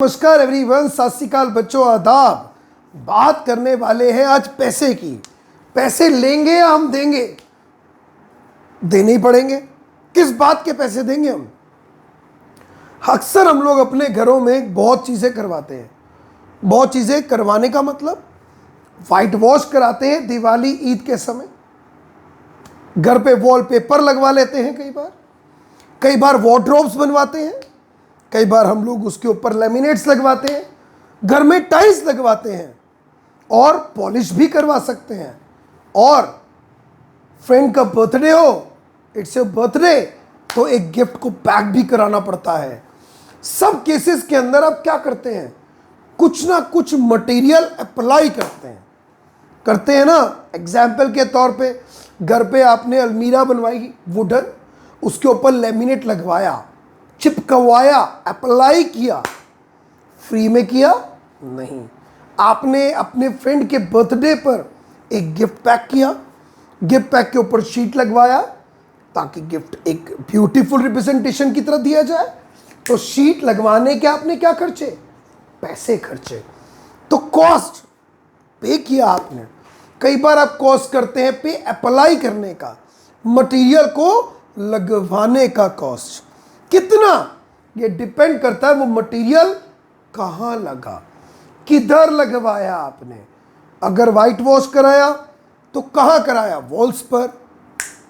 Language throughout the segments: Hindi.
नमस्कार एवरीवन, सत श्री अकाल बच्चों, आदाब। बात करने वाले हैं आज पैसे की। पैसे लेंगे या हम देंगे? देने ही पड़ेंगे। किस बात के पैसे देंगे हम? अक्सर हम लोग अपने घरों में बहुत चीज़ें करवाते हैं। बहुत चीज़ें करवाने का मतलब वाइट वॉश कराते हैं दिवाली ईद के समय, घर पे वॉलपेपर लगवा लेते हैं, कई बार वार्डरोब्स बनवाते हैं, कई बार हम लोग उसके ऊपर लेमिनेट्स लगवाते हैं, घर में टाइल्स लगवाते हैं और पॉलिश भी करवा सकते हैं। और फ्रेंड का बर्थडे हो, इट्स योर बर्थडे, तो एक गिफ्ट को पैक भी कराना पड़ता है। सब केसेस के अंदर आप क्या करते हैं? कुछ ना कुछ मटेरियल अप्लाई करते हैं ना। एग्जाम्पल के तौर पे घर पे आपने अलमीरा बनवाई वुडन, उसके ऊपर लेमिनेट लगवाया, चिपकवाया, अप्लाई किया। फ्री में किया? नहीं। आपने अपने फ्रेंड के बर्थडे पर एक गिफ्ट पैक किया, गिफ्ट पैक के ऊपर शीट लगवाया ताकि गिफ्ट एक ब्यूटीफुल रिप्रेजेंटेशन की तरह दिया जाए। तो शीट लगवाने के आपने क्या खर्चे? पैसे खर्चे। तो कॉस्ट पे किया आपने। कई बार आप कॉस्ट करते हैं पे अप्लाई करने का, मटेरियल को लगवाने का कॉस्ट। कितना? ये डिपेंड करता है वो मटेरियल कहाँ लगा, किधर लगवाया आपने। अगर वाइट वॉश कराया तो कहाँ कराया? वॉल्स पर,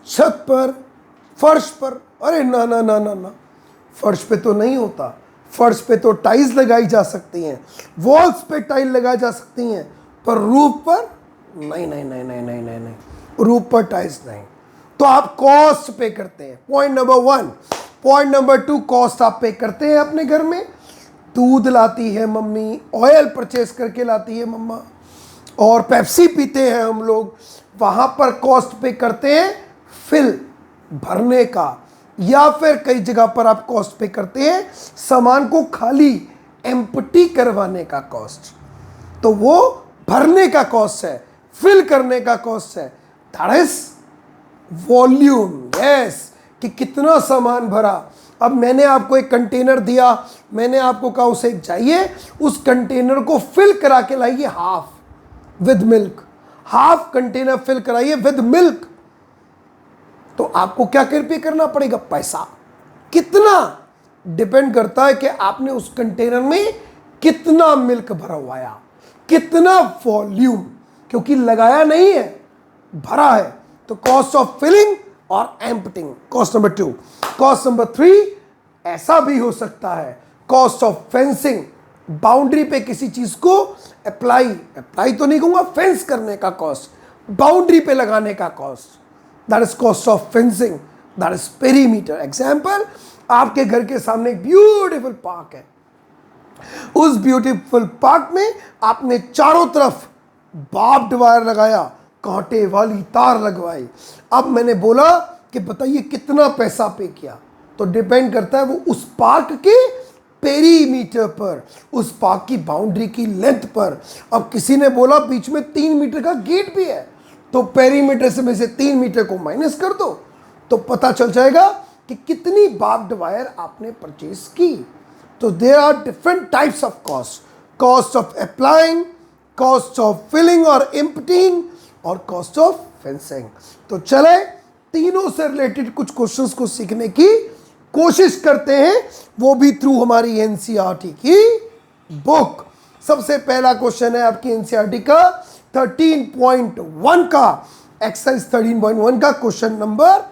छत पर, फर्श पर? अरे ना ना ना ना ना, फर्श पे तो नहीं होता। फर्श पे तो टाइल्स लगाई जा सकती हैं, वॉल्स पे टाइल लगाई जा सकती हैं, पर रूफ पर नहीं नहीं नहीं नहीं नहीं नहीं नहीं, रूफ पर टाइल्स नहीं। तो आप कॉस्ट पे करते हैं, point number 1। Point number 2, cost आप पे करते हैं अपने घर में। दूध लाती है मम्मी, ऑयल परचेस करके लाती है मम्मा, और पेप्सी पीते हैं हम लोग, वहाँ पर कॉस्ट पे करते हैं फिल भरने का। या फिर कई जगह पर आप कॉस्ट पे करते हैं सामान को खाली एम्प्टी करवाने का कॉस्ट। तो वो भरने का कॉस्ट है, फिल करने का कॉस्ट है। That is volume. यस, कि कितना सामान भरा। अब मैंने आपको एक कंटेनर दिया, मैंने आपको कहा उसे जाइए उस कंटेनर को फिल करा के लाइए half with milk, half container fill कराइए विद मिल्क। तो आपको क्या पे करना पड़ेगा? पैसा। कितना? डिपेंड करता है कि आपने उस कंटेनर में कितना मिल्क भरवाया, कितना वॉल्यूम, क्योंकि लगाया नहीं है, भरा है। तो कॉस्ट ऑफ फिलिंग और emptying, cost number 2। Cost number 3 ऐसा भी हो सकता है, कॉस्ट ऑफ फेंसिंग। बाउंड्री पे किसी चीज को अप्लाई तो नहीं कहूंगा, फेंस करने का कॉस्ट, बाउंड्री पे लगाने का cost, that is cost of fencing, that is perimeter. Example, आपके घर के सामने एक ब्यूटीफुल पार्क है, उस ब्यूटीफुल पार्क में आपने चारों तरफ बार्ब्ड वायर लगाया, कांटे वाली तार लगवाई। अब मैंने बोला कि बताइए कितना पैसा पे किया? तो डिपेंड करता है वो उस पार्क के पेरीमीटर पर, उस पार्क की बाउंड्री की लेंथ पर। अब किसी ने बोला बीच में 3 मीटर का गेट भी है, तो पेरीमीटर से में से 3 मीटर को माइनस कर दो, तो पता चल जाएगा कि कितनी बार्ब्ड वायर आपने परचेज की। तो there are different types of cost, cost of applying, cost of filling और एम्प्टिंग, और कॉस्ट ऑफ फेंसिंग। तो चले तीनों से रिलेटेड कुछ क्वेश्चंस को सीखने की कोशिश करते हैं, वो भी थ्रू हमारी एनसीईआरटी की बुक। सबसे पहला क्वेश्चन है आपकी एनसीईआरटी का 13.1 का, एक्सरसाइज 13.1 का क्वेश्चन नंबर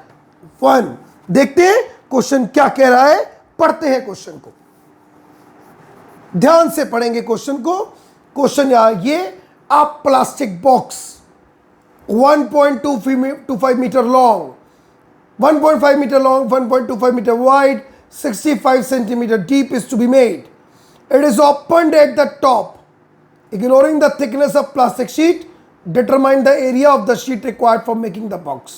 1। देखते हैं क्वेश्चन क्या कह रहा है, पढ़ते हैं क्वेश्चन को, ध्यान से पढ़ेंगे क्वेश्चन को। क्वेश्चन ये, अ plastic box 1.25 meter long, 1.5 meter long, 1.25 meter wide, 65 centimeter deep is to be made. It is opened at the top. Ignoring the thickness of plastic sheet, determine the area of the sheet required for making the box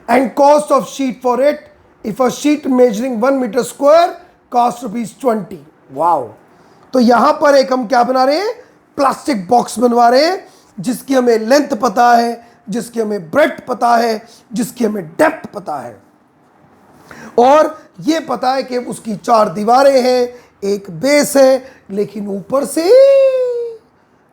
and cost of sheet for it. If a sheet measuring 1 meter square cost ₹20. Wow. तो यहां पर एक हम क्या बना रहे हैं? प्लास्टिक बॉक्स बनवा रहे हैं, जिसकी हमें लेंथ पता है, जिसकी हमें ब्रेड्थ पता है, जिसकी हमें डेप्थ पता है, और ये पता है कि उसकी 4 दीवारें हैं, एक बेस है, लेकिन ऊपर से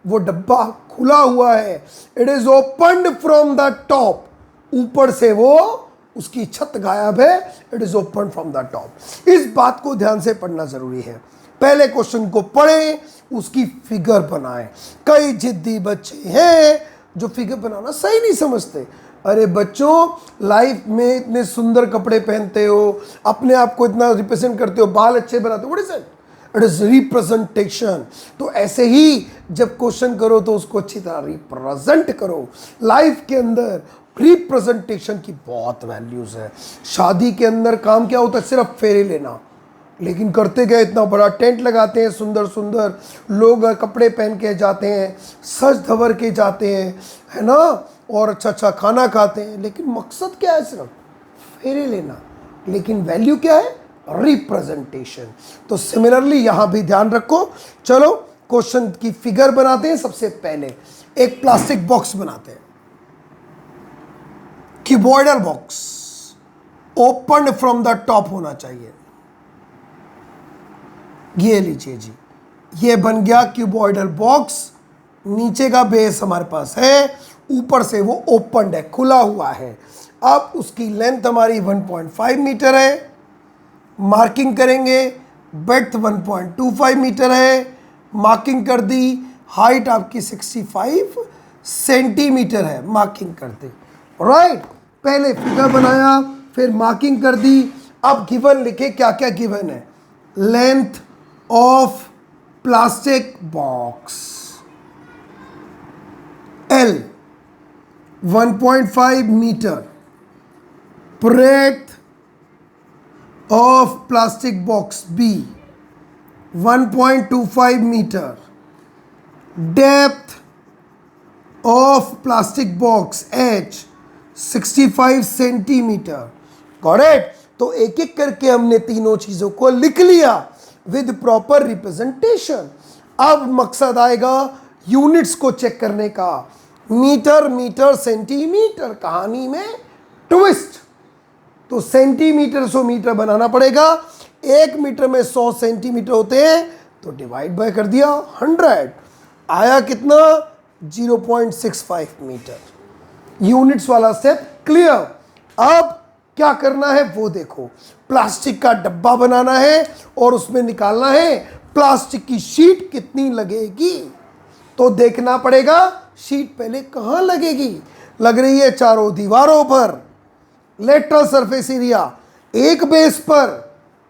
वो डब्बा खुला हुआ है। It is opened from the top, ऊपर से वो उसकी छत गायब है। It is open from the top. इस बात को ध्यान से पढ़ना जरूरी है। पहले क्वेश्चन को पढ़ें, उसकी फिगर बनाएं। कई जिद्दी बच्चे हैं जो फिगर बनाना सही नहीं समझते। अरे बच्चों, लाइफ में इतने सुंदर कपड़े पहनते हो, अपने आप को इतना रिप्रेजेंट करते हो, बाल अच्छे बनाते हो, what is it? It is representation. तो ऐसे ही जब क्वेश्चन करो तो उसको अच्छी तरह रिप्रेजेंट करो। लाइफ के अंदर रिप्रेजेंटेशन की बहुत वैल्यूज है। शादी के अंदर काम क्या होता है? सिर्फ फेरे लेना, लेकिन करते गए इतना बड़ा टेंट लगाते हैं, सुंदर सुंदर लोग कपड़े पहन के जाते हैं, सज धवर के जाते हैं, है ना, और अच्छा अच्छा खाना खाते हैं, लेकिन मकसद क्या है? सिर्फ फेरे लेना। लेकिन वैल्यू क्या है? रिप्रेजेंटेशन। तो सिमिलरली यहां भी ध्यान रखो। चलो क्वेश्चन की फिगर बनाते हैं। सबसे पहले एक प्लास्टिक बॉक्स बनाते हैं, cuboidal box, open from the top होना चाहिए। ये लीजिए जी, ये बन गया क्यूबॉइडल बॉक्स। नीचे का बेस हमारे पास है, ऊपर से वो ओपन है, खुला हुआ है। अब उसकी लेंथ हमारी 1.5 मीटर है, मार्किंग करेंगे। बेड्थ 1.25 मीटर है, मार्किंग कर दी। हाइट आपकी 65 सेंटीमीटर है, मार्किंग कर दी। राइट, पहले फिगर बनाया, फिर मार्किंग कर दी। अब गिवन लिखे, क्या क्या गिवन है? Length of plastic box L 1.5 metre, breadth of plastic box B 1.25 meter, depth of plastic box H 65 centimetre. Correct. तो एक एक करके हमने तीनों चीजों को लिख लिया विद प्रॉपर रिप्रेजेंटेशन। अब मकसद आएगा यूनिट्स को चेक करने का। मीटर, मीटर, सेंटीमीटर, कहानी में ट्विस्ट। तो सेंटीमीटर 100 मीटर बनाना पड़ेगा। 1 मीटर में 100 सेंटीमीटर होते हैं, तो डिवाइड बाय कर दिया 100। आया कितना? 0.65 मीटर। यूनिट्स वाला स्टेप क्लियर। अब क्या करना है वो देखो। प्लास्टिक का डब्बा बनाना है और उसमें निकालना है प्लास्टिक की शीट कितनी लगेगी। तो देखना पड़ेगा शीट पहले कहाँ लगेगी। लग रही है चारों दीवारों पर। लेटरल सरफेस एरिया एक बेस पर,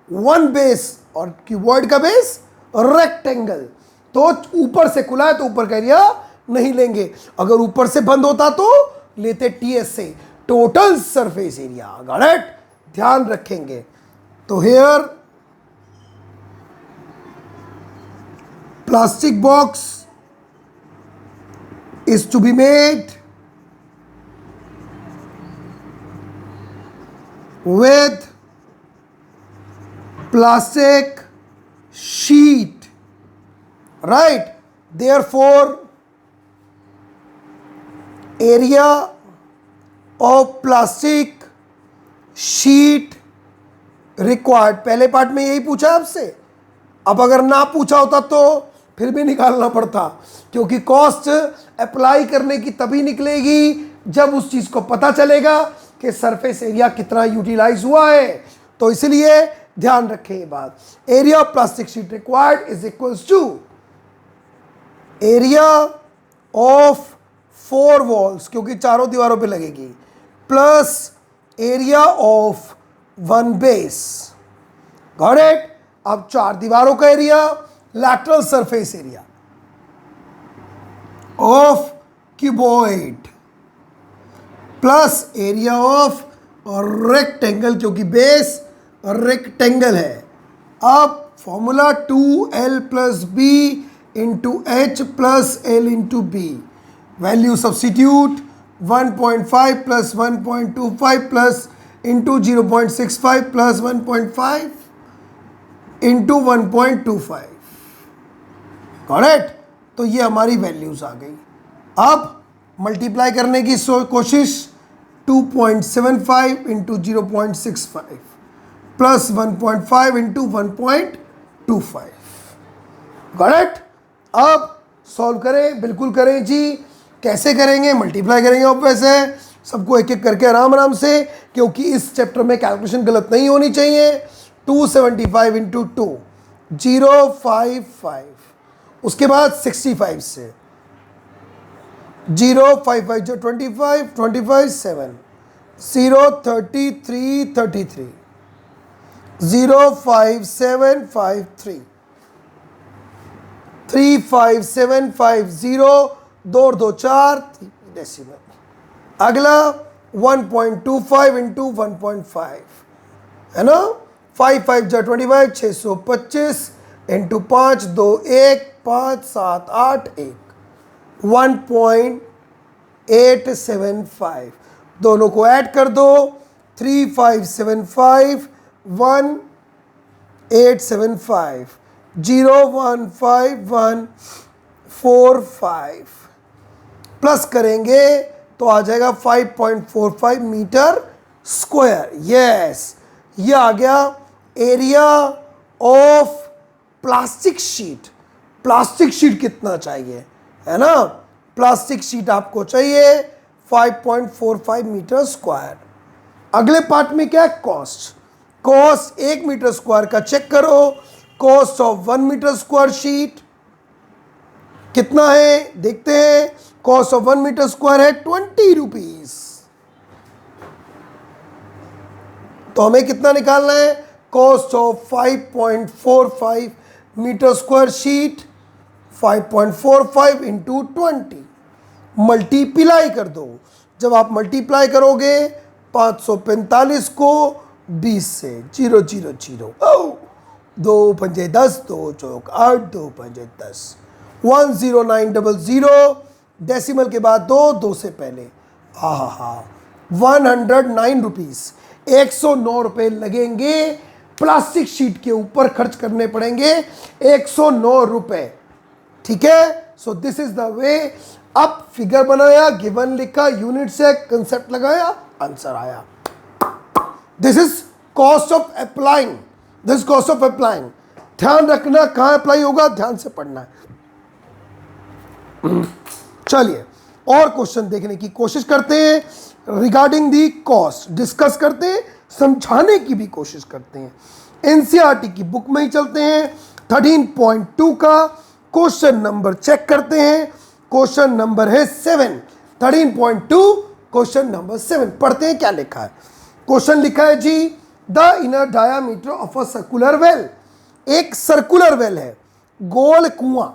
1 बेस, और क्यूबॉइड का बेस रेक्टेंगल। तो ऊपर से खुला है तो ऊपर का एरिया नहीं लेंगे। अगर ऊपर से बंद होता तो लेते TS से, total surface area. Got it? ध्यान रखेंगे। तो here plastic box is to be made with plastic sheet, right? Therefore area of plastic sheet required। पहले पार्ट में यही पूछा आपसे। अब अगर ना पूछा होता तो फिर भी निकालना पड़ता, क्योंकि कॉस्ट अप्लाई करने की तभी निकलेगी जब उस चीज को पता चलेगा कि सरफेस एरिया कितना यूटिलाइज हुआ है। तो इसलिए ध्यान रखें ये बात। Area of plastic sheet required is equals to area of 4 walls, क्योंकि चारों दीवारों पे लगेगी, plus area of 1 base. Got it? अब 4 दीवारों का area, lateral surface area of cuboid plus area of rectangle, क्योंकि बेस रेक्टेंगल है। अब formula 2L plus B into H plus L into B। Value substitute 1.5 plus 1.25 plus into 0.65 plus 1.5 into 1.25। Correct? तो ये हमारी वैल्यूज आ गई। अब मल्टीप्लाई करने की कोशिश, 2.75 into 0.65 plus 1.5 into 1.25। Got it. अब सॉल्व करें, बिल्कुल करें जी। कैसे करेंगे? मल्टीप्लाई करेंगे ऑब्वियस है, सबको एक एक करके आराम आराम से, क्योंकि इस चैप्टर में कैलकुलेशन गलत नहीं होनी चाहिए। 275 इंटू 2 055, उसके बाद 65 से 055 जो 25 25 7 0 33 33 05753 35750 2 और 2 4 डेसिमल। अगला 1.25 इंटू 1.5 है ना, 5 5 जा 25 625 इंटू 5 2 1 5 7 8 1 1.875, दोनों को ऐड कर दो 3575 1875 015 प्लस करेंगे तो आ जाएगा 5.45 मीटर स्क्वायर। यस, ये आ गया area of plastic sheet. Plastic sheet कितना चाहिए, है ना? प्लास्टिक शीट आपको चाहिए 5.45 मीटर स्क्वायर। अगले पार्ट में क्या है? कॉस्ट। कॉस्ट 1 मीटर स्क्वायर का चेक करो। Cost of 1 metre square sheet कितना है देखते हैं। कॉस्ट ऑफ 1 मीटर स्क्वायर है 20 रुपीज। तो हमें कितना निकालना है? Cost of 5.45 metre square sheet 5.45 into 20, multiply कर दो। जब आप मल्टीप्लाई करोगे 545 को 20 से 0 0 0 2 पंजे 10 2 चौक 8 2 पंजे 10 10900 डेसिमल के बाद 2 से पहले 109 रुपीज़ 109 रुपये लगेंगे। प्लास्टिक शीट के ऊपर खर्च करने पड़ेंगे 109 रुपये। ठीक है, सो दिस इज द वे। अब फिगर बनाया, गिवन लिखा, यूनिट से कंसेप्ट लगाया, आंसर आया। This is cost of applying, this cost of applying. ध्यान रखना कहां अप्लाई होगा, ध्यान से पढ़ना है। चलिए और क्वेश्चन देखने की कोशिश करते हैं, रिगार्डिंग दी कॉस्ट डिस्कस करते हैं, समझाने की भी कोशिश करते हैं। एनसीईआरटी की बुक में ही चलते हैं। 13.2 का क्वेश्चन नंबर चेक करते हैं। क्वेश्चन नंबर है 7। 13.2 क्वेश्चन नंबर 7 पढ़ते हैं क्या लिखा है। क्वेश्चन लिखा है जी, the inner diameter of a circular well. एक सर्कुलर वेल है, गोल कुआं,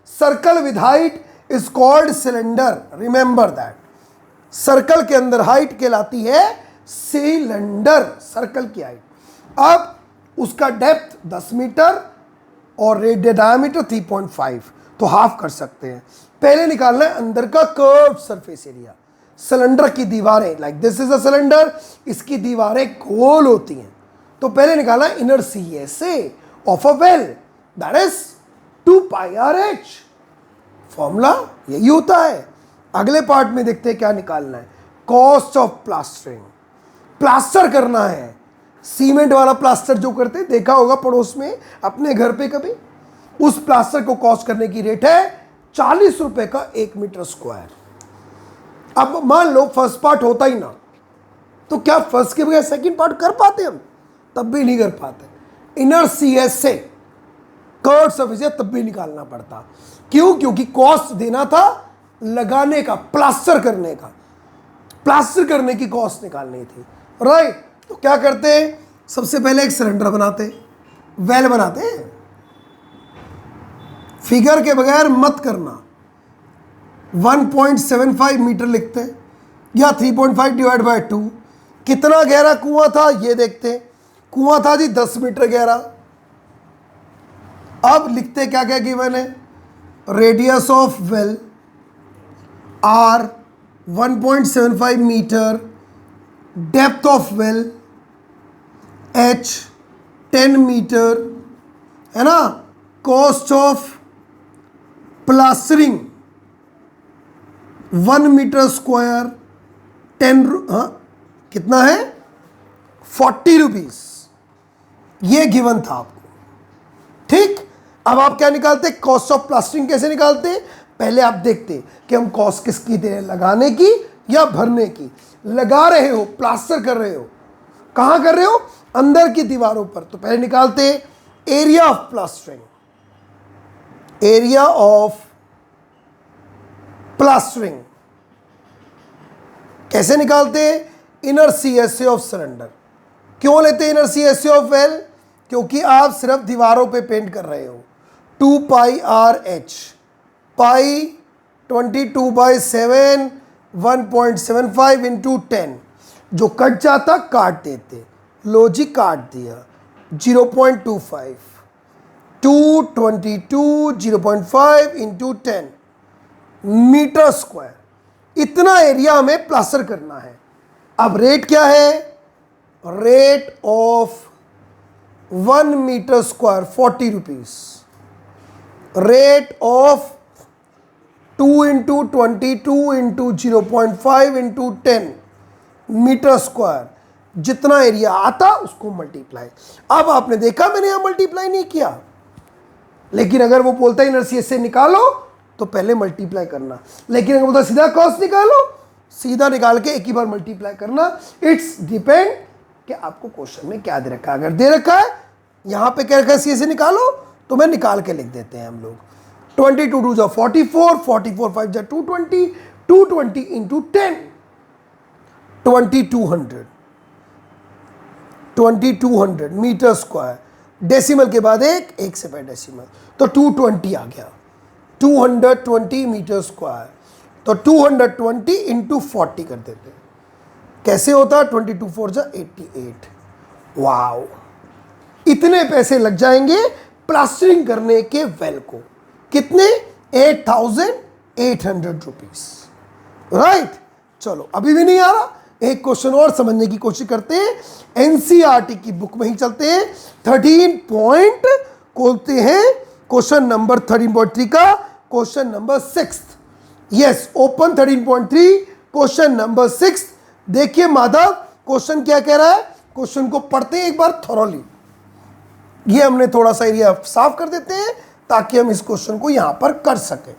circle with height is called cylinder. Remember that, circle के अंदर हाइट कहलाती है सिलेंडर, सर्कल की हाइट। अब उसका डेप्थ 10 मीटर और रेडियस डायमीटर 3.5, तो हाफ कर सकते हैं। पहले निकालना है अंदर का कर्व सरफेस एरिया। सिलेंडर की दीवारें, like this is a cylinder, इसकी दीवारें गोल होती हैं, तो पहले निकालना है inner CSA of a well, that is 2 pi R H. Formula यही होता है। अगले पार्ट में देखते हैं क्या निकालना है। कॉस्ट ऑफ प्लास्टरिंग, प्लास्टर करना है, सीमेंट वाला प्लास्टर जो करते हैं, देखा होगा पड़ोस में अपने घर पे कभी। उस प्लास्टर को कॉस्ट करने की रेट है 40 रुपए का 1 मीटर स्क्वायर। अब मान लो फर्स्ट पार्ट होता ही ना, तो क्या फर्स्ट के बगैर सेकंड पार्ट कर पाते हम? तब भी नहीं कर पाते। Inner CSA curve surface area तब भी निकालना पड़ता। क्यों? क्योंकि कॉस्ट देना था लगाने का, प्लास्टर करने का, प्लास्टर करने की कॉस्ट निकालनी थी, राइट। तो क्या करते हैं, सबसे पहले एक सिलेंडर बनाते, वेल बनाते हैं। फिगर के बगैर मत करना। 1.75 मीटर लिखते हैं या 3.5 डिवाइड बाय 2। कितना गहरा कुआं था ये देखते हैं। कुआं था जी 10 मीटर गहरा। अब लिखते क्या क्या गिवन है। Radius of well r 1.75 metre, depth of well h 10 metre, है ना। Cost of plastering 1 metre square 10 कितना है 40 रुपीज। ये गिवन था आपको, ठीक, अब आप क्या निकालते हैं, कॉस्ट ऑफ प्लास्टरिंग कैसे निकालते हैं। पहले आप देखते हैं कि हम कॉस्ट किसकी दे रहे हैं, लगाने की या भरने की। लगा रहे हो, प्लास्टर कर रहे हो, कहां कर रहे हो, अंदर की दीवारों पर, तो पहले निकालते हैं area of plastering. Area of plastering कैसे निकालते हैं, इनर सीएसए ऑफ सिलेंडर। क्यों लेते हैं इनर सीएसए ऑफ वेल, क्योंकि आप सिर्फ दीवारों पे पेंट कर रहे हो। 2 पाई आर एच, पाई 22/7 1.75 इंटू 10, जो कट जाता काट देते, लो जी काट दिया, 0.25 222 0.5 इंटू 10 मीटर स्क्वायर। इतना एरिया हमें प्लास्टर करना है। अब रेट क्या है, rate of 1 metre square 40 rupees. Rate of 2 into 22 into 0.5 into 10 metre square, जितना एरिया आता उसको मल्टीप्लाई। अब आपने देखा मैंने यहां मल्टीप्लाई नहीं किया, लेकिन अगर वो बोलता है इनर सीएस से निकालो तो पहले मल्टीप्लाई करना, लेकिन अगर बोलता सीधा कॉस्ट निकालो, सीधा निकाल के एक ही बार मल्टीप्लाई करना। इट्स डिपेंड कि आपको क्वेश्चन में क्या दे रखा है। अगर दे रखा है यहां पे क्या रखा है, सीएस से निकालो, तो मैं निकाल के लिख देते हैं हम लोग। 22 2 जा 44, 44 5 जा 220, 220 इंटू 10 2200 मीटर स्क्वायर। डेसिमल के बाद एक से पहले डेसिमल, तो 220 आ गया, 220 मीटर स्क्वायर। तो 220 इंटू 40 कर देते हैं, कैसे होता, 22 4 जा 88। वाओ, इतने पैसे लग जाएंगे प्लास्टरिंग करने के वेल को। कितने, 8800 रुपीज, राइट। चलो अभी भी नहीं आ रहा, एक क्वेश्चन और समझने की कोशिश करते हैं। एनसीईआरटी की बुक में ही चलते हैं, 13 पॉइंट खोलते हैं, क्वेश्चन नंबर 13.3 का question number 6। Yes, open 13.3 question number 6। देखिए माधव क्वेश्चन क्या कह रहा है, क्वेश्चन को पढ़ते हैं एक बार थॉरोली। ये हमने थोड़ा सा एरिया साफ कर देते हैं ताकि हम इस क्वेश्चन को यहां पर कर सकें।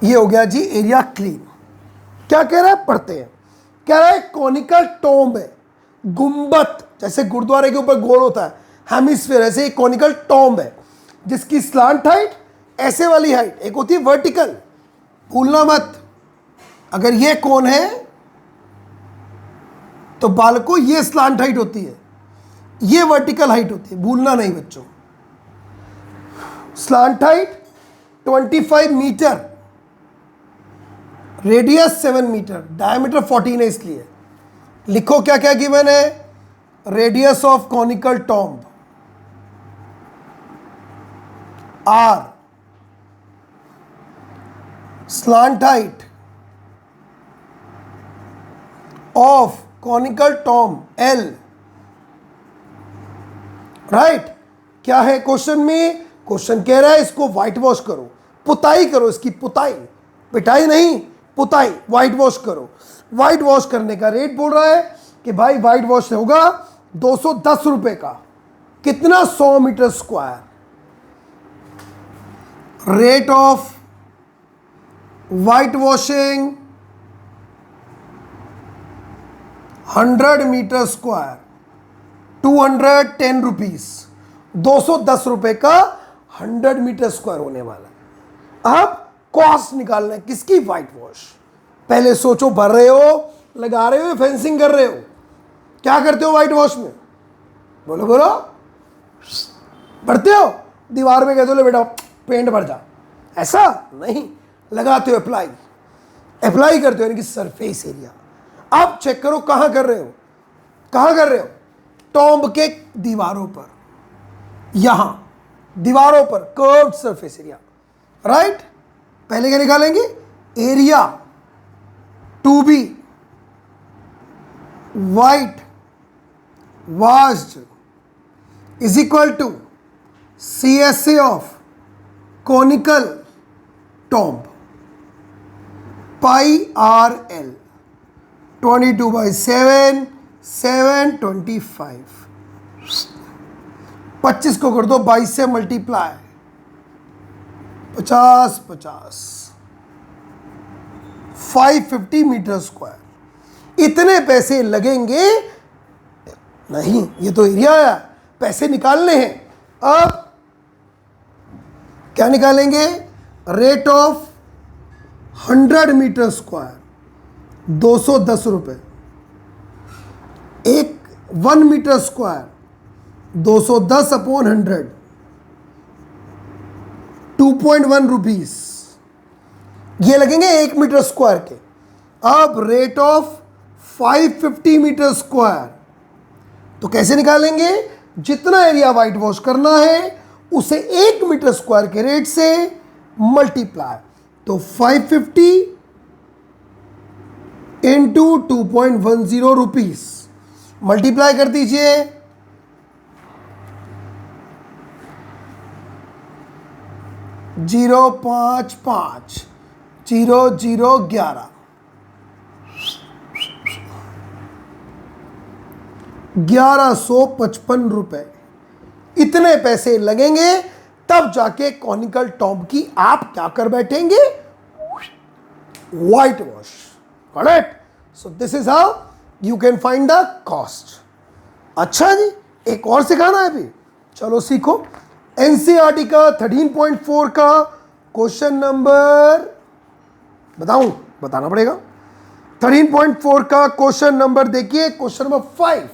ये हो गया जी एरिया क्लीन। क्या कह रहा है, पढ़ते हैं। कह रहा है कॉनिकल टॉम्ब है, गुंबद जैसे गुरुद्वारे के ऊपर गोल होता है, हेमिस्फीयर, ऐसे एक कॉनिकल टॉम्ब है जिसकी स्लांट हाइट ऐसे वाली हाइट, एक होती है वर्टिकल, भूलना मत। अगर ये कोन है तो बालकों ये स्लांट हाइट होती है, ये वर्टिकल हाइट होती है, भूलना नहीं बच्चों। Slant height 25 metre, radius 7 metre, diameter 14 है, इसलिए लिखो क्या क्या गिवन है, radius of conical tomb r, slant height of conical tomb L, right. क्या है क्वेश्चन में, क्वेश्चन कह रहा है इसको व्हाइट वॉश करो, पुताई करो, इसकी पुताई, पिटाई नहीं, पुताई, व्हाइट वॉश करो। व्हाइट वॉश करने का रेट बोल रहा है कि भाई व्हाइट वॉश होगा 210 रुपए का, कितना, 100 metre square. Rate of white washing 100 metre square 210 rupees, 210 रुपए का 100 मीटर स्क्वायर होने वाला है। अब कॉस्ट निकालना है किसकी, व्हाइट वॉश। पहले सोचो, भर रहे हो, लगा रहे हो, फेंसिंग कर रहे हो, क्या करते हो व्हाइट वॉश में, बोलो बोलो, भरते हो, दीवार में कहते हो ले बेटा पेंट भर जा, ऐसा नहीं, लगाते हो अप्लाई, अप्लाई करते हो, यानी कि सरफेस एरिया। अब चेक करो कहां कर रहे हो, कहां कर रहे हो, टॉम्ब के दीवारों पर, यहां दीवारों पर कर्व्ड सरफेस एरिया, राइट। पहले क्या निकालेंगे, area to be white washed is equal to CSA of conical tomb pi RL 22/7 725 25 को कर दो 22 से मल्टीप्लाई, 50 50, 550 मीटर स्क्वायर। इतने पैसे लगेंगे नहीं, ये तो एरिया आया, पैसे निकालने हैं। अब क्या निकालेंगे? रेट ऑफ 100 मीटर स्क्वायर 210 रुपये, 1 मीटर स्क्वायर 210 अपॉन 100, 2.1 रुपीस, ये लगेंगे 1 मीटर स्क्वायर के। अब रेट ऑफ 550 मीटर स्क्वायर, तो कैसे निकालेंगे? जितना एरिया वाइट वॉश करना है उसे 1 मीटर स्क्वायर के रेट से मल्टीप्लाई, तो 550 इंटू 2.10 रुपीस, मल्टीप्लाई कर दीजिए, 0.55 0011, 1155 रुपए। इतने पैसे लगेंगे तब जाके कॉनिकल टॉप की आप क्या कर बैठेंगे? White wash. Correct? So this is how you can find the cost. अच्छा जी, एक और सिखाना है अभी, चलो सीखो। एनसीईआरटी का 13.4 का क्वेश्चन नंबर बताना पड़ेगा। 13.4 का क्वेश्चन नंबर देखिए, question number 5,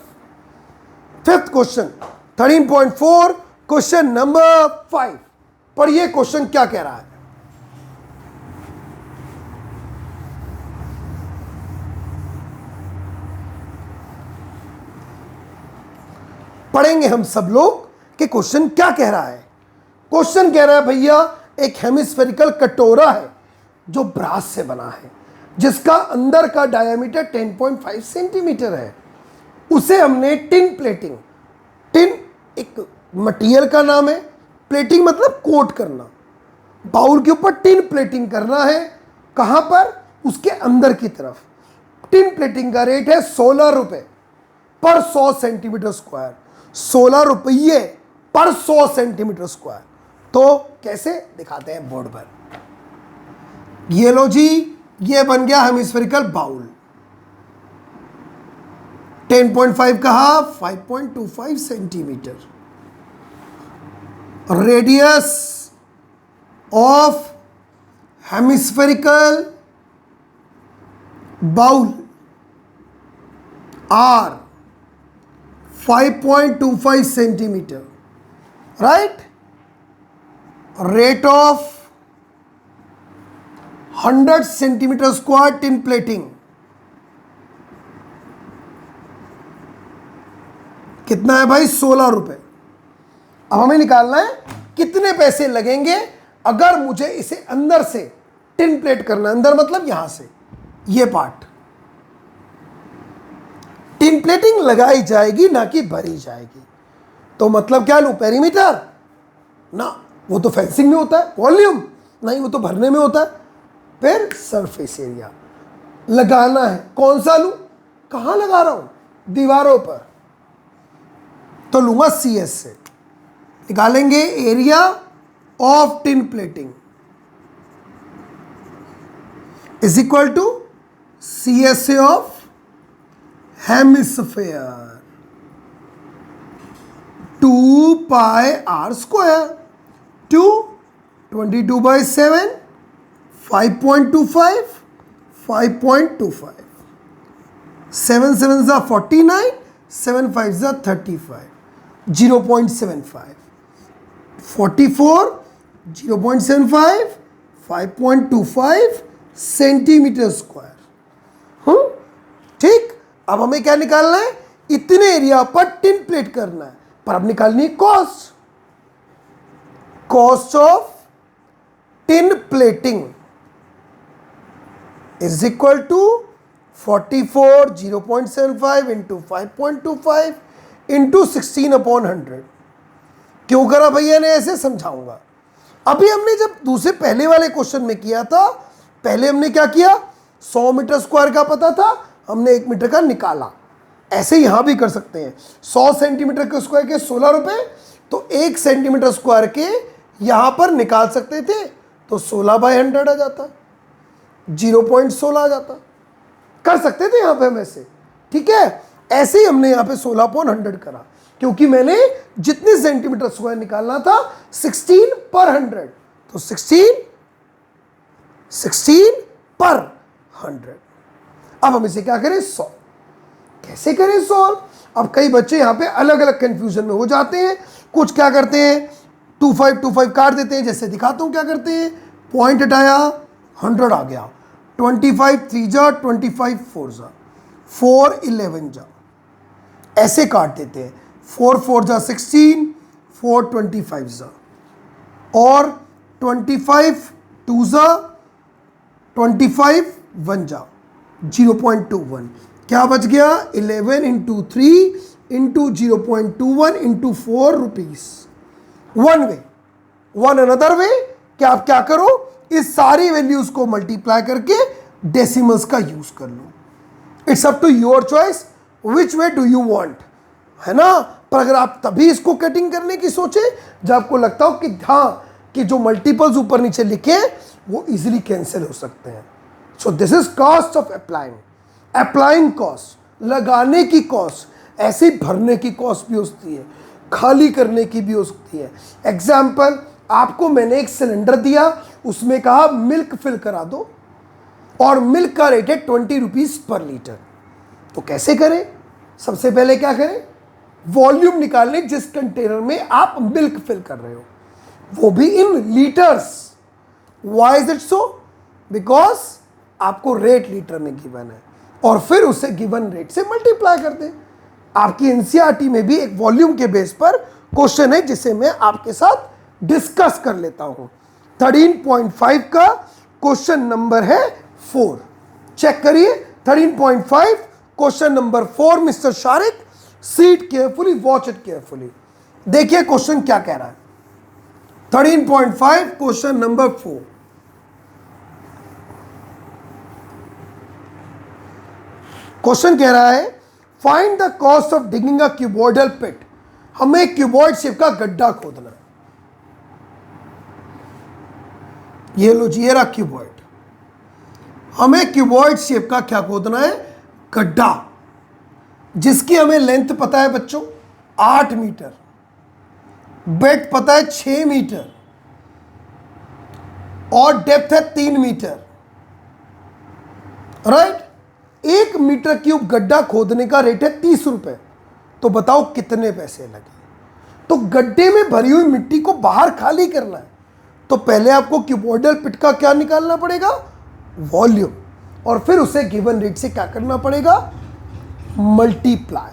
fifth question, 13.4 question number 5। पढ़िए क्वेश्चन क्या कह रहा है। पढ़ेंगे हम सब लोग कि क्वेश्चन क्या कह रहा है। क्वेश्चन कह रहा है भैया, एक हेमिस्फेरिकल कटोरा है जो ब्रास से बना है, जिसका अंदर का डायमीटर 10.5 सेंटीमीटर है। उसे हमने टिन प्लेटिंग, टिन एक मटेरियल का नाम है, प्लेटिंग मतलब कोट करना, बाउल के ऊपर टिन प्लेटिंग करना है। कहां पर? उसके अंदर की तरफ। टिन प्लेटिंग का रेट है 16 रुपए पर 100 सेंटीमीटर स्क्वायर, 16 रुपये पर 100 सेंटीमीटर स्क्वायर। तो कैसे दिखाते हैं बोर्ड पर? ये लो जी, ये बन गया हेमिस्फेरिकल बाउल। 10.5 कहा, 5.25 centimetre. Radius of hemispherical bowl r 5.25 centimetre, right? Rate of 100 centimetre square tin plating कितना है भाई? 16 रुपए। अब हमें निकालना है कितने पैसे लगेंगे अगर मुझे इसे अंदर से टिन प्लेट करना है। अंदर मतलब यहां से ये पार्ट टिन प्लेटिंग लगाई जाएगी, ना कि भरी जाएगी। तो मतलब क्या लूं? पेरीमीटर ना, वो तो फेंसिंग में होता है। वॉल्यूम नहीं, वो तो भरने में होता है। फिर सरफेस एरिया लगाना है, कौन सा लूं? कहां लगा रहा हूं? दीवारों पर, तो लूंगा CS से। निकालेंगे area of tin plating is equal to CSA of hemisphere 2 pi R square, 22/7, 5.25, 5.25, 7 7s are 49, 7 5s are 35, 0.75, 44, 0.75, 5.25 centimetre square. ठीक, अब हमें क्या निकालना है? इतने एरिया पर टिन प्लेट करना है, पर अब निकालनी है cost. Cost of tin plating is equal to 44, 0.75 into 5.25 into 16/100। क्यों करा भैया ने ऐसे? समझाऊंगा। अभी हमने जब दूसरे पहले वाले क्वेश्चन में किया था, पहले हमने क्या किया? 100 मीटर स्क्वायर का पता था, हमने 1 मीटर का निकाला। ऐसे यहां भी कर सकते हैं। 100 सेंटीमीटर के स्क्वायर के 16 रुपए, तो 1 सेंटीमीटर स्क्वायर के यहां पर निकाल सकते थे, तो 16/100 आ जाता, 0.16 आ जाता, कर सकते थे यहां पे हम ऐसे। ठीक है, ऐसे ही हमने यहां पे 16/100 करा, क्योंकि मैंने जितने सेंटीमीटर स्क्वायर निकालना था 16/100, तो 16/100। अब हम इसे क्या करें, सॉल्व। कैसे करें सॉल्व? अब कई बच्चे यहां पे अलग अलग कंफ्यूजन में हो जाते हैं। कुछ क्या करते हैं, 25 काट देते हैं, जैसे दिखाता हूं क्या करते हैं। पॉइंट हटाया, 100 आ गया, 25 3 जा 25 4 जा 4 11 जा, ऐसे काट देते हैं। 4 4 जा 16, 4 25 जा, और 25 2 जा 25 1 जा 0.21, क्या बच गया, 11 into 3 into 0.21 into 4 rupees. One way, one another way कि आप क्या करो, इस सारी वैल्यूज को मल्टीप्लाई करके डेसिमल्स का यूज कर लो। It's up to your choice which way do you want, है ना। पर अगर आप तभी इसको कटिंग करने की सोचे जब आपको लगता हो कि हाँ, कि जो मल्टीपल्स ऊपर नीचे लिखे वो इजीली कैंसिल हो सकते हैं। सो this is cost of applying cost, लगाने की कॉस्ट, ऐसे भरने की कॉस्ट भी होती है, खाली करने की भी हो सकती है। एग्जाम्पल, आपको मैंने एक सिलेंडर दिया, उसमें कहा मिल्क फिल करा दो, और मिल्क का रेट है 20 रुपीज पर लीटर। तो कैसे करें, सबसे पहले क्या करें, वॉल्यूम निकालने जिस कंटेनर में आप मिल्क फिल कर रहे हो, वो भी इन litres. Why is it so, because आपको रेट लीटर में गिवन है, और फिर उसे गिवन रेट से मल्टीप्लाई कर दें। आपकी एनसीईआरटी में भी एक वॉल्यूम के बेस पर क्वेश्चन है, जिसे मैं आपके साथ डिस्कस कर लेता हूं। 13.5 का क्वेश्चन नंबर है 4, चेक करिए। 13.5 question number 4, mister Shariq, seat carefully, watch it carefully. देखिए क्वेश्चन क्या कह रहा है। 13.5 क्वेश्चन नंबर 4, क्वेश्चन कह रहा है find the cost of digging a cuboidal pit. हमें क्यूबॉइड शेप का गड्ढा खोदना है। ये लो जी, ये रहा क्यूबॉइड। हमें क्यूबॉइड शेप का क्या खोदना है, गड्ढा, जिसकी हमें लेंथ पता है बच्चों 8 मीटर, ब्रेड्थ पता है 6 मीटर, और डेप्थ है 3 मीटर, राइट। 1 मीटर क्यूब गड्ढा खोदने का रेट है 30 रुपए। तो बताओ कितने पैसे लगे। तो गड्ढे में भरी हुई मिट्टी को बाहर खाली करना है, तो पहले आपको क्यूबॉइडल पिट का क्या निकालना पड़ेगा, वॉल्यूम, और फिर उसे गिवन रेट से क्या करना पड़ेगा, मल्टीप्लाई।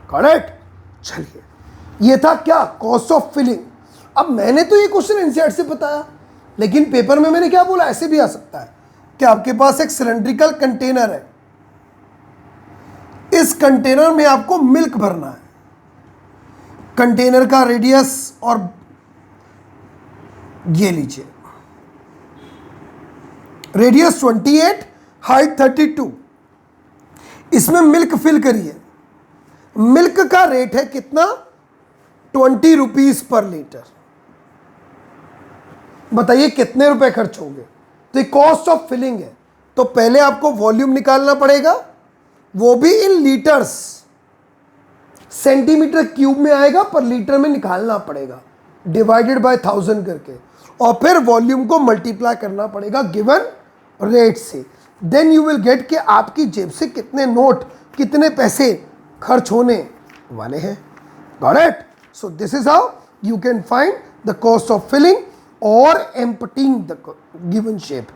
करेक्ट। चलिए, ये था क्या, कॉस्ट ऑफ फिलिंग। अब मैंने तो ये क्वेश्चन एनसीईआरटी से बताया, लेकिन पेपर में मैंने क्या बोला, ऐसे भी आ सकता है कि आपके पास एक सिलेंड्रिकल कंटेनर है, इस कंटेनर में आपको मिल्क भरना है। कंटेनर का रेडियस, और ये लीजिए, रेडियस 28, हाइट 32, इसमें मिल्क फिल करिए। मिल्क का रेट है कितना, 20 रुपीज पर लीटर। बताइए कितने रुपए खर्च होंगे। तो ये कॉस्ट ऑफ फिलिंग है, तो पहले आपको वॉल्यूम निकालना पड़ेगा, वो भी इन लीटर्स। सेंटीमीटर क्यूब में आएगा, पर लीटर में निकालना पड़ेगा, डिवाइडेड बाय 1000 करके, और फिर वॉल्यूम को मल्टीप्लाई करना पड़ेगा गिवन रेट से। देन यू विल गेट कि आपकी जेब से कितने नोट, कितने पैसे खर्च होने वाले हैं। Got it. So this is how you can find the cost of filling और एम्प्टिंग द गिवन शेप।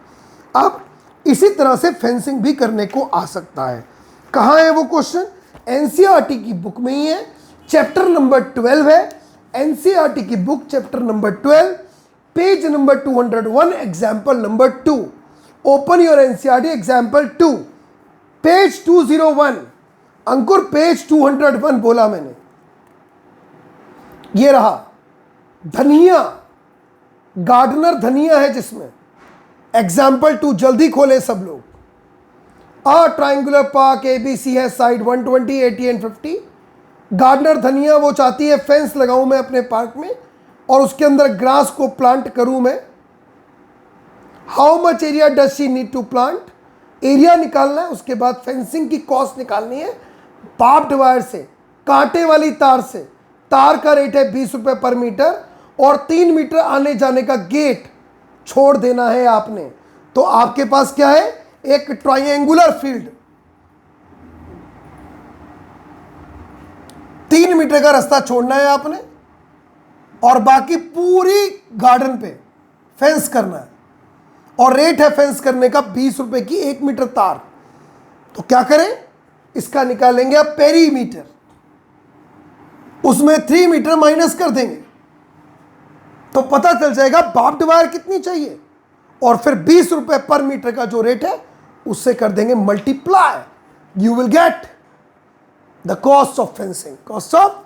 अब इसी तरह से फेंसिंग भी करने को आ सकता है। कहाँ है वो क्वेश्चन, एनसीईआरटी की बुक में ही है, चैप्टर नंबर 12 है, एनसीईआरटी की book chapter number 12, page number 201, example number 2। Open your NCERT example 2, page 201। Ankur page 201 बोला मैंने, ये रहा धनिया, गार्डनर धनिया है जिसमें। एग्जाम्पल 2 जल्दी खोले सब लोग। A triangular park ABC has side 120, 80 and 50. Gardener धनिया वो चाहती है फेंस लगाऊं मैं अपने पार्क में और उसके अंदर ग्रास को प्लांट करूं मैं। How much area does she need to plant, area निकालना है, उसके बाद फेंसिंग की कॉस्ट निकालनी है। बार्ब्ड वायर से, कांटे वाली तार से, तार का रेट है 20 रुपए पर मीटर और 3 मीटर आने जाने का गेट छोड़ देना है आपने। तो आपके पास क्या है, एक ट्रायंगुलर फील्ड, 3 मीटर का रास्ता छोड़ना है आपने और बाकी पूरी गार्डन पे फेंस करना है और रेट है फेंस करने का 20 रुपए की 1 मीटर तार। तो क्या करें, इसका निकालेंगे आप पेरीमीटर, उसमें 3 मीटर माइनस कर देंगे तो पता चल जाएगा बार्ब्ड वायर कितनी चाहिए और फिर 20 रुपए पर मीटर का जो रेट है उससे कर देंगे multiply. You will get the cost of fencing, cost of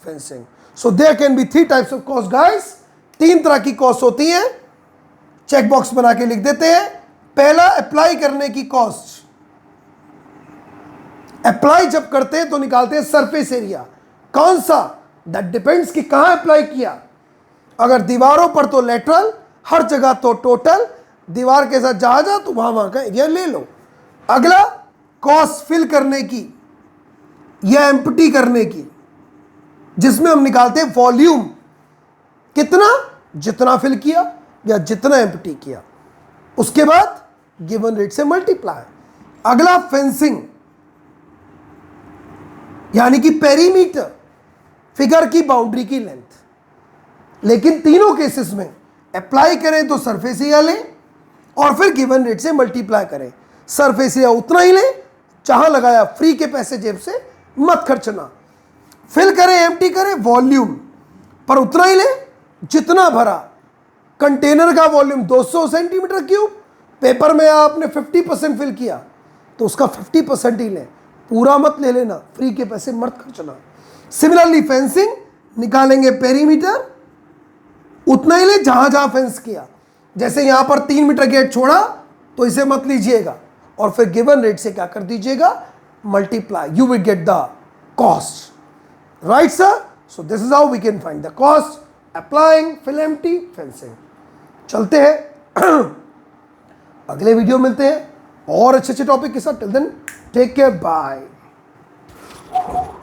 fencing. So there can be 3 types of cost guys, 3 तरह की कॉस्ट होती है। चेक बॉक्स बना के लिख देते हैं। पहला, अप्लाई करने की कॉस्ट। अप्लाई जब करते हैं तो निकालते हैं सरफेस एरिया। कौन सा, दैट डिपेंड्स कि कहां अप्लाई किया। अगर दीवारों पर तो लेटरल, हर जगह तो टोटल, दीवार के साथ जहां जा तो वहां का एरिया ले लो। अगला, कॉस्ट फिल करने की या एम्प्टी करने की, जिसमें हम निकालते हैं वॉल्यूम, कितना, जितना फिल किया या जितना एम्प्टी किया, उसके बाद गिवन रेट से मल्टीप्लाई। अगला, फेंसिंग यानी कि पेरीमीटर, फिगर की बाउंड्री की लेंथ। लेकिन तीनों केसेस में अप्लाई करें तो सरफेस एरिया लें और फिर गिवन रेट से मल्टीप्लाई करें। सरफेस एरिया उतना ही लें जहां लगाया, फ्री के पैसे जेब से मत खर्चना। फिल करें, एम्प्टी करें, वॉल्यूम पर उतना ही लें जितना भरा। कंटेनर का वॉल्यूम 200 सेंटीमीटर क्यूब, पेपर में आपने 50% फिल किया तो उसका 50% ही लें, पूरा मत ले लेना, फ्री के पैसे मत खर्चना। सिमिलरली फेंसिंग, निकालेंगे पेरीमीटर, उतना ही ले जहां जहां फेंस किया। जैसे यहां पर 3 मीटर गेट छोड़ा तो इसे मत लीजिएगा और फिर गिवन रेट से क्या कर दीजिएगा, multiply, you will get the cost. Right sir, so this is how we can find the cost applying fill empty fencing. चलते हैं अगले वीडियो मिलते हैं और अच्छे अच्छे टॉपिक के साथ। Till then take care, bye.